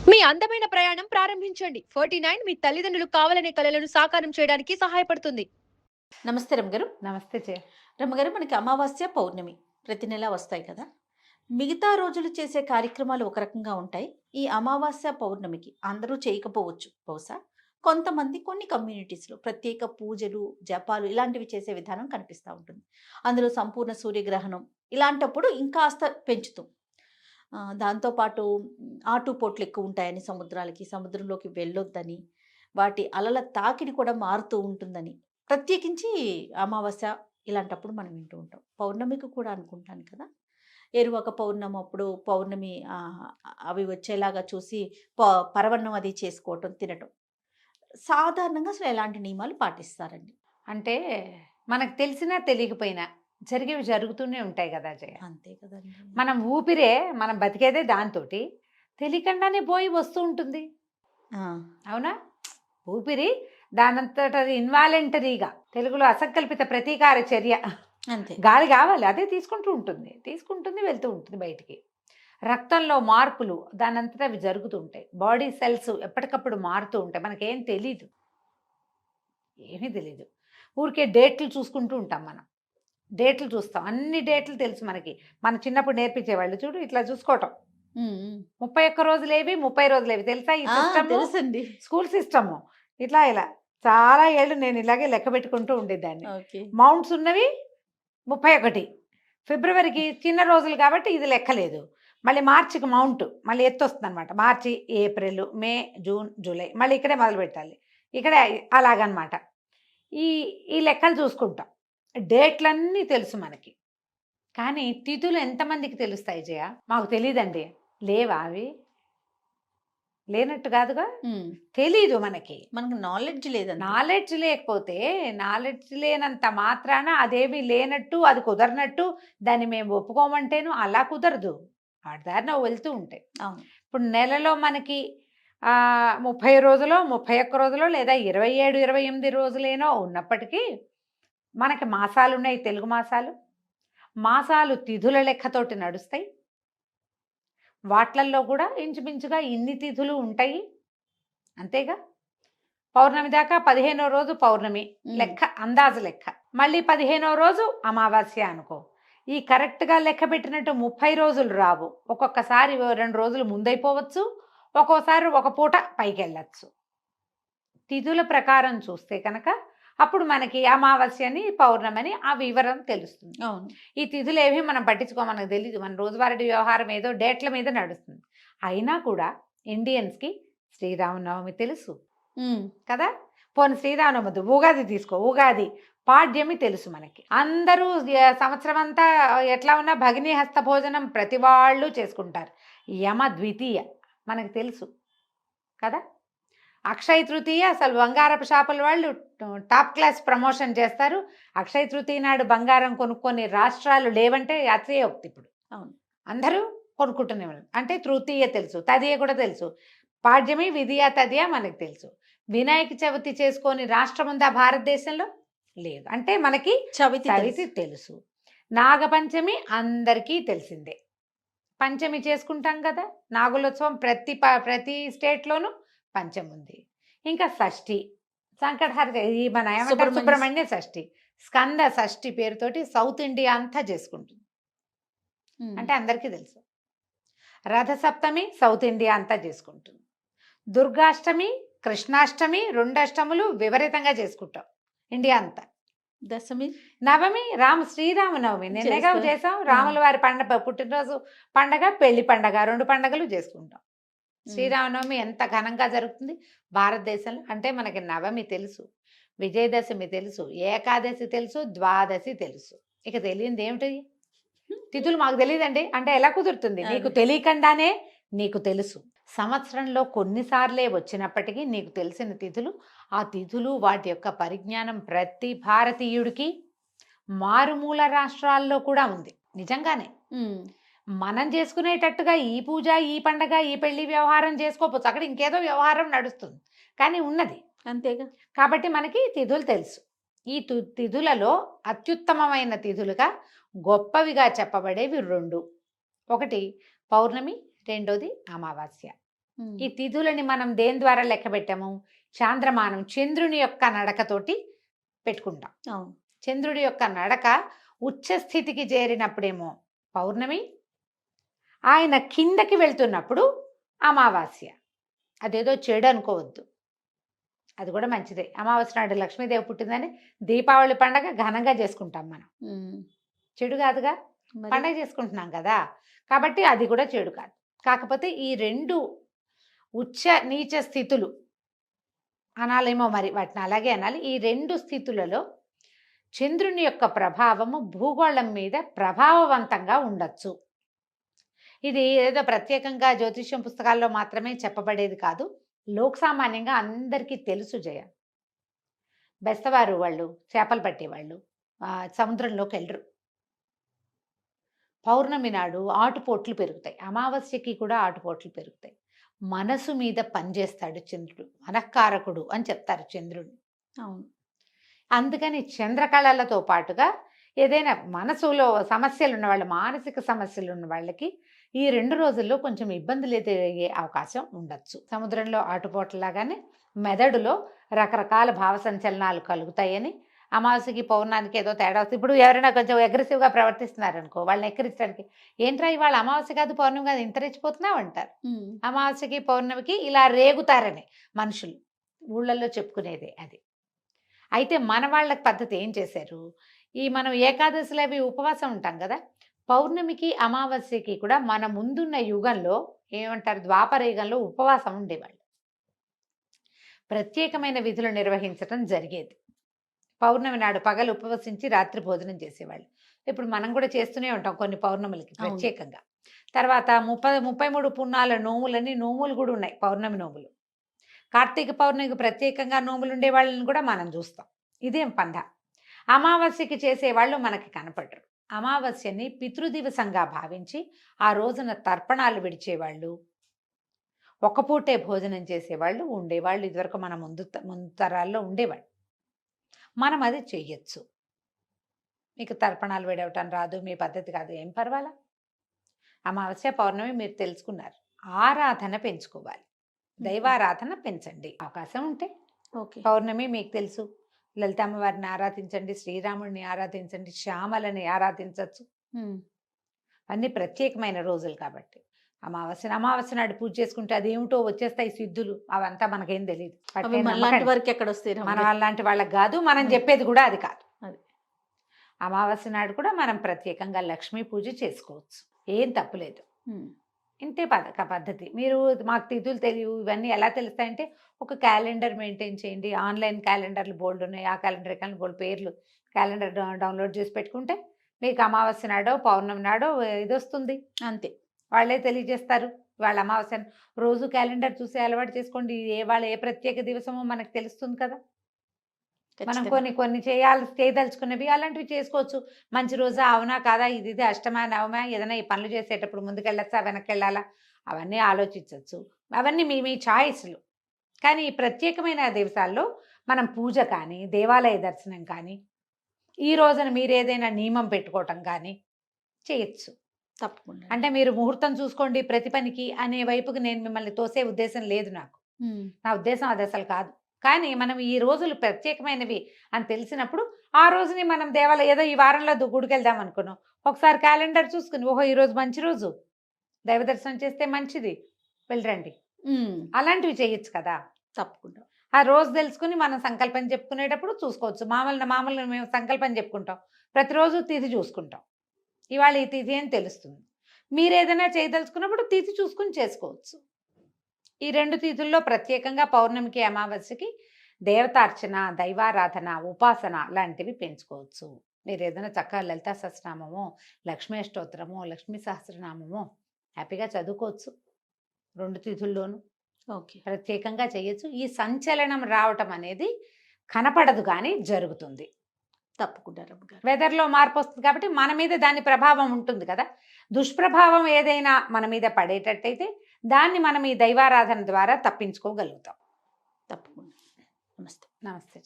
మీ అందమైన ప్రయాణం ప్రారంభించండి. 49 మీ తల్లిదండ్రులు కావాలనే కలలను సాకారం చేయడానికి సహాయపడుతుంది. నమస్తే రమ్మగారు. నమస్తే చే రమ్మగారు, మనకి అమావాస్య, పౌర్ణమి ప్రతి నెల వస్తాయి కదా! మిగతా రోజులు చేసే కార్యక్రమాలు ఒక రకంగా ఉంటాయి. ఈ అమావాస్య, పౌర్ణమికి అందరూ చేయకపోవచ్చు బహుశా. కొంతమంది కొన్ని కమ్యూనిటీస్‌లో ప్రత్యేక పూజలు, జపాలు ఇలాంటివి చేసే విధానం కనిపిస్తా ఉంటుంది. అందులో సంపూర్ణ సూర్యగ్రహణం ఇలాంటప్పుడు ఇంకాస్త పెంచుతాం. దాంతో పాటు ఆటుపోట్లు ఎక్కువుంటాయని సముద్రాలకి, సముద్రంలోకి వెళ్ళొద్దని, వాటి అలల తాకిడి కూడా మారుతూ ఉంటుందని, ప్రత్యేకించి అమావాస్య ఇలాంటప్పుడు మనం వింటూ ఉంటాం. పౌర్ణమికి కూడా అనుకుంటాను కదా! ఏరువాక పౌర్ణమి అప్పుడు పౌర్ణమి అవి వచ్చేలాగా చూసి పరవన్నం అది చేసుకోవటం, తినటం. సాధారణంగా అసలు ఎలాంటి నియమాలు పాటిస్తారండి? అంటే మనకు తెలిసినా తెలియకపోయినా జరిగేవి జరుగుతూనే ఉంటాయి కదా జయ. అంతే కదండీ! మనం ఊపిరే మనం బతికేదే దాంతోటి తెలియకుండానే పోయి వస్తూ ఉంటుంది. ఆ! అవునా? ఊపిరి దానంతట ఇన్వాలంటరీగా, తెలుగులో అసంకల్పిత ప్రతీకార చర్య. అంతే. గాలి కావాలి, అదే తీసుకుంటూ ఉంటుంది వెళ్తూ ఉంటుంది బయటికి. రక్తంలో మార్పులు దానంతటా అవి జరుగుతూ ఉంటాయి. బాడీ సెల్స్ ఎప్పటికప్పుడు మారుతూ ఉంటాయి. మనకేం తెలీదు, ఏమీ తెలీదు. ఊరికే డేట్లు చూసుకుంటూ ఉంటాం మనం. డేట్లు చూస్తాం, అన్ని డేట్లు తెలుసు మనకి. మన చిన్నప్పుడు నేర్పించేవాళ్ళు చూడు, ఇట్లా చూసుకోవటం. హ్మ్. హ్మ్. 31 రోజులేవి, 30 రోజులేవి తెలుసా ఈ సిస్టమ్? తెలుసండి. స్కూల్ సిస్టమ్ ఇట్లా ఇలా చాలా ఏళ్ళు నేను ఇలాగే లెక్క పెట్టుకుంటూ ఉండేదాన్ని. ఓకే. మౌంట్స్ ఉన్నవి 31. ఫిబ్రవరికి చిన్న రోజులు కాబట్టి ఇది లెక్కలేదు. మళ్ళీ మార్చికి మౌంట్ మళ్ళీ ఎత్తు వస్తుంది అనమాట. మార్చి, ఏప్రిల్, మే, జూన్, జూలై మళ్ళీ ఇక్కడే మొదలు పెట్టాలి. ఇక్కడే అలాగనమాట. ఈ ఈ లెక్కలు చూసుకుంటాం. డేట్లన్నీ తెలుసు మనకి. కానీ తిథులు ఎంతమందికి తెలుస్తాయి జయ? మాకు తెలియదండి. లేవా అవి? లేనట్టు కాదుగా, హ్మ్. తెలీదు మనకి. మనకు నాలెడ్జ్ లేదండి. నాలెడ్జ్ లేకపోతే, నాలెడ్జ్ లేనంత మాత్రాన అదేమీ లేనట్టు, అది కుదరనట్టు దాన్ని మేము ఒప్పుకోమంటేను అలా కుదరదు. వాటి దారిన వెళ్తూ ఉంటాయి. అవును. ఇప్పుడు నెలలో మనకి 30 రోజులో, 31 రోజులో లేదా 27, 28 రోజులేనో ఉన్నప్పటికీ మనకి మాసాలు ఉన్నాయి, తెలుగు మాసాలు. మాసాలు తిథుల లెక్కతోటి నడుస్తాయి. వాట్లల్లో కూడా ఇంచుమించుగా ఇన్ని తిథులు ఉంటాయి, అంతేగా. పౌర్ణమి దాకా 15వ రోజు పౌర్ణమి లెక్క, అందాజు లెక్క. మళ్ళీ 15వ రోజు అమావాస్య అనుకో. ఈ కరెక్ట్గా లెక్క పెట్టినట్టు 30 రోజులు రావు. ఒక్కొక్కసారి 2 రోజులు ముందైపోవచ్చు, ఒక్కోసారి ఒక పూట పైకి వెళ్ళచ్చు. తిథుల ప్రకారం చూస్తే కనుక అప్పుడు మనకి అమావాస్యని, పౌర్ణమని ఆ వివరం తెలుస్తుంది. అవును. ఈ తిథులు ఏవి మనం పట్టించుకో, మనకు తెలీదు. మన రోజువారీ వ్యవహారం ఏదో డేట్ల మీద నడుస్తుంది. అయినా కూడా ఇండియన్స్కి శ్రీరామనవమి తెలుసు కదా. పోనీ శ్రీరామనవమి ఉగాది తీసుకో, ఉగాది పాడ్యమి తెలుసు మనకి. అందరూ సంవత్సరం అంతా ఎట్లా ఉన్నా భగిని హస్త భోజనం ప్రతి వాళ్ళు చేసుకుంటారు. యమ ద్వితీయ మనకు తెలుసు కదా. అక్షయ తృతీయ అసలు బంగారపు షాపుల వాళ్ళు టాప్ క్లాస్ ప్రమోషన్ చేస్తారు. అక్షయ తృతీయ నాడు బంగారం కొనుక్కొని రాష్ట్రాలు లేవంటే అతిశయోక్తి. ఇప్పుడు అవును. అందరూ కొనుక్కుంటున్నారు. అంటే తృతీయ తెలుసు, తదియ కూడా తెలుసు. పాడ్యమి, విధియ, తదియ మనకు తెలుసు. వినాయక చవితి చేసుకొని రాష్ట్రం ఉందా భారతదేశంలో? లేదు. అంటే మనకి చవితి తెలుసు. నాగపంచమి అందరికీ తెలిసిందే. పంచమి చేసుకుంటాం కదా, నాగులోత్సవం ప్రతి స్టేట్లోనూ పంచమి ఉంది. ఇంకా షష్ఠి, సంకటహర, ఈ మన సుబ్రహ్మణ్య షష్ఠి, స్కంద షష్ఠి పేరుతోటి సౌత్ ఇండియా అంతా చేసుకుంటుంది. అంటే అందరికీ తెలుసు. రథసప్తమి సౌత్ ఇండియా అంతా చేసుకుంటుంది. దుర్గాష్టమి, కృష్ణాష్టమి, 2 అష్టములు విపరీతంగా చేసుకుంటాం ఇండియా అంతా. దశమి, నవమి శ్రీరామనవమి నిన్నగా చేసాం. రాముల వారి పుట్టినరోజు పండగ, పెళ్లి పండగ, 2 పండగలు చేసుకుంటాం. శ్రీరామనవమి ఎంత ఘనంగా జరుగుతుంది భారతదేశంలో. అంటే మనకి నవమి తెలుసు, విజయదశమి తెలుసు, ఏకాదశి తెలుసు, ద్వాదశి తెలుసు. ఇక తెలియంది ఏమిటి? తిథులు మాకు తెలియదండి అంటే ఎలా కుదురుతుంది? నీకు తెలియకుండానే నీకు తెలుసు. సంవత్సరంలో కొన్నిసార్లే వచ్చినప్పటికీ నీకు తెలిసిన తిథులు, ఆ తిథులు వాటి యొక్క పరిజ్ఞానం ప్రతి భారతీయుడికి మారుమూల రాష్ట్రాల్లో కూడా ఉంది. నిజంగానే మనం చేసుకునేటట్టుగా ఈ పూజ, ఈ పండగ, ఈ పెళ్లి వ్యవహారం చేసుకోవచ్చు. అక్కడ ఇంకేదో వ్యవహారం నడుస్తుంది, కానీ ఉన్నది అంతేగా. కాబట్టి మనకి తిథులు తెలుసు. ఈ తిథులలో అత్యుత్తమమైన తిథులుగా గొప్పవిగా చెప్పబడేవి 2. ఒకటి పౌర్ణమి, రెండోది అమావాస్య. ఈ తిథులని మనం దేని ద్వారా లెక్క పెట్టాము? చాంద్రమానం, చంద్రుని యొక్క నడకతోటి పెట్టుకుంటాం. అవును. చంద్రుడి యొక్క నడక ఉచ్చ స్థితికి చేరినప్పుడేమో పౌర్ణమి, ఆయన కిందకి వెళ్తున్నప్పుడు అమావాస్య. అదేదో చెడు అనుకోవద్దు, అది కూడా మంచిదే. అమావాస్య నాడు లక్ష్మీదేవి పుట్టిందని దీపావళి పండగ ఘనంగా చేసుకుంటాం మనం. చెడు కాదుగా, మరి పండగ చేసుకుంటున్నాం కదా, కాబట్టి అది కూడా చెడు కాదు. కాకపోతే ఈ రెండు ఉచ్చ నీచ స్థితులు అనాలేమో, మరి వాటిని అలాగే అనాలి. ఈ రెండు స్థితులలో చంద్రుని యొక్క ప్రభావము భూగోళం మీద ప్రభావవంతంగా ఉండొచ్చు. ఇది ఏదో ప్రత్యేకంగా జ్యోతిష్యం పుస్తకాల్లో మాత్రమే చెప్పబడేది కాదు, లోకసామాన్యంగా అందరికీ తెలుసు. జయ, బెస్తవారు వాళ్ళు చేపలు పట్టేవాళ్ళు సముద్రంలోకి వెళ్ళరు. పౌర్ణమి నాడు ఆటుపోట్లు పెరుగుతాయి, అమావాస్యకి కూడా ఆటుపోట్లు పెరుగుతాయి. మనసు మీద పనిచేస్తాడు చంద్రుడు, మనఃకారకుడు అని చెప్తారు చంద్రుడు. అవును. అందుకని చంద్రకళలతో పాటుగా ఏదైనా మనసులో సమస్యలు ఉన్న వాళ్ళు, మానసిక సమస్యలు ఉన్న వాళ్ళకి ఈ 2 రోజుల్లో కొంచెం ఇబ్బందులు ఎదురయ్యే అవకాశం ఉండొచ్చు. సముద్రంలో ఆటుపోట్లలాగానే మెదడులో రకరకాల భావ సంచలనాలు కలుగుతాయని, అమావాస్యకి పౌర్ణానికి ఏదో తేడా వస్తుంది. ఇప్పుడు ఎవరైనా కొంచెం అగ్రెసివ్గా ప్రవర్తిస్తున్నారు అనుకో, వాళ్ళని ఎక్కిరించడానికి, ఏంట్రా ఇవాళ అమావాస్య కాదు పౌర్ణమి కాదు ఇంత రెచ్చిపోతున్నావు అంటారు. అమావాస్యకి పౌర్ణమికి ఇలా రేగుతారని మనుషులు ఊళ్ళల్లో చెప్పుకునేదే అది. అయితే మన వాళ్ళ పద్ధతి ఏం చేశారు, ఈ మనం ఏకాదశిలో అవి ఉపవాసం ఉంటాం కదా, పౌర్ణమికి అమావాస్యకి కూడా మన ముందున్న యుగంలో ఏమంటారు, ద్వాపర యుగంలో ఉపవాసం ఉండేవాళ్ళు. ప్రత్యేకమైన విధులు నిర్వహించడం జరిగేది. పౌర్ణమి నాడు పగలు ఉపవసించి రాత్రి భోజనం చేసేవాళ్ళు. ఇప్పుడు మనం కూడా చేస్తూనే ఉంటాం కొన్ని పౌర్ణములకి ప్రత్యేకంగా. తర్వాత 33 పున్నాల నోములు కూడా ఉన్నాయి, పౌర్ణమి నోములు. కార్తీక పౌర్ణమికి ప్రత్యేకంగా నోములు ఉండే వాళ్ళని కూడా మనం చూస్తాం. ఇదేం పండ. అమావాస్యకి చేసేవాళ్ళు మనకి కనపడరు. అమావాస్యని పితృదివసంగా భావించి ఆ రోజున తర్పణాలు విడిచేవాళ్ళు, ఒక పూటే భోజనం చేసేవాళ్ళు ఉండేవాళ్ళు. ఇదివరకు మన ముందు తరాల్లో ఉండేవాళ్ళు. మనం అది చెయ్యొచ్చు. మీకు తర్పణాలు విడవటం రాదు, మీ పద్ధతి కాదు, ఏం పర్వాలా. అమావాస్య పౌర్ణమి మీరు తెలుసుకున్నారు, ఆరాధన పెంచుకోవాలి, దైవారాధన పెంచండి అవకాశం ఉంటే. ఓకే. పౌర్ణమి మీకు తెలుసు, లలితమ్మవారిని ఆరాధించండి, శ్రీరాముడిని ఆరాధించండి, శ్యామలని ఆరాధించవచ్చు. అన్ని ప్రత్యేకమైన రోజులు కాబట్టి అమావాస్య నాడు పూజ చేసుకుంటే అదేమిటో వచ్చేస్తాయి సిద్ధులు, అవంతా మనకేం తెలియదు. మన వాళ్ళంటి వాళ్ళకి కాదు, మనం చెప్పేది కూడా అది కాదు. అమావాస్య నాడు కూడా మనం ప్రత్యేకంగా లక్ష్మీ పూజ చేసుకోవచ్చు, ఏం తప్పులేదు. ఇంతే పద్ధతి. మీరు మాకు తిథులు తెలియవు ఇవన్నీ ఎలా తెలుస్తాయంటే ఒక క్యాలెండర్ మెయింటైన్ చేయండి. ఆన్లైన్ క్యాలెండర్లు బోల్డ్ ఉన్నాయి, ఆ క్యాలెండర్ కానీ బోల్డ్ పేర్లు క్యాలెండర్ డౌన్లోడ్ చేసి పెట్టుకుంటే మీకు అమావాస్య నాడో పౌర్ణమి నాడో ఇది వస్తుంది, అంతే. వాళ్ళే తెలియజేస్తారు. వాళ్ళ అమావాస్య రోజు క్యాలెండర్ చూసి అలవాటు చేసుకోండి. వాళ్ళ ఏ ప్రత్యేక దివసమో మనకు తెలుస్తుంది కదా. మనం కొన్ని చేయదలుచుకున్నవి అలాంటివి చేసుకోవచ్చు. మంచి రోజా, అవునా కాదా, ఇది అష్టమా నవమా, ఏదైనా ఈ పనులు చేసేటప్పుడు ముందుకెళ్ళచ్చా వెనక్కి వెళ్ళాలా, అవన్నీ ఆలోచించవచ్చు. అవన్నీ మీ ఛాయిస్లు. కానీ ఈ ప్రత్యేకమైన దివసాల్లో మనం పూజ కానీ దేవాలయ దర్శనం కానీ ఈ రోజున మీరు ఏదైనా నియమం పెట్టుకోవటం కానీ చేయొచ్చు. తప్పకుండా. అంటే మీరు ముహూర్తం చూసుకోండి ప్రతి పనికి అనే వైపుకి నేను మిమ్మల్ని తోసే ఉద్దేశం లేదు నాకు. నా ఉద్దేశం అది అసలు కాదు. కానీ మనం ఈ రోజులు ప్రత్యేకమైనవి అని తెలిసినప్పుడు ఆ రోజుని మనం దేవాలయం ఏదో ఈ వారంలో గుడికి వెళ్దాం అనుకున్నాం, ఒకసారి క్యాలెండర్ చూసుకుని ఓహో ఈరోజు మంచి రోజు, దైవ దర్శనం చేస్తే మంచిది, వెళ్ళరండి, అలాంటివి చేయొచ్చు కదా. తప్పకుండా. ఆ రోజు తెలుసుకుని మనం సంకల్పం చెప్పుకునేటప్పుడు చూసుకోవచ్చు. మామూలుగా మేము సంకల్పం చెప్పుకుంటాం, ప్రతిరోజు తిథి చూసుకుంటాం, ఇవాళ ఈ తిథి అని తెలుస్తుంది. మీరు ఏదైనా చేయదలుచుకున్నప్పుడు తిథి చూసుకుని చేసుకోవచ్చు. ఈ 2 తిథుల్లో ప్రత్యేకంగా పౌర్ణమికి అమావాస్యకి దేవతార్చన, దైవారాధన, ఉపాసన లాంటివి పెంచుకోవచ్చు. మీరు ఏదైనా చక్కగా లలితా సహస్రనామమో, లక్ష్మీ అష్టోత్తరమో, లక్ష్మీ సహస్రనామమో హ్యాపీగా చదువుకోవచ్చు 2 తిథుల్లోనూ. ఓకే. ప్రత్యేకంగా చేయొచ్చు. ఈ సంచలనం రావటం అనేది కనపడదు కానీ జరుగుతుంది. తప్పకుండా రమ్మగారు. వెదర్లో మార్పు వస్తుంది కాబట్టి మన మీద దాని ప్రభావం ఉంటుంది కదా. దుష్ప్రభావం ఏదైనా మన మీద పడేటట్టయితే దాన్ని మనం ఈ దైవారాధన ద్వారా తప్పించుకోగలుగుతాం. తప్పకుండా. నమస్తే. నమస్తే.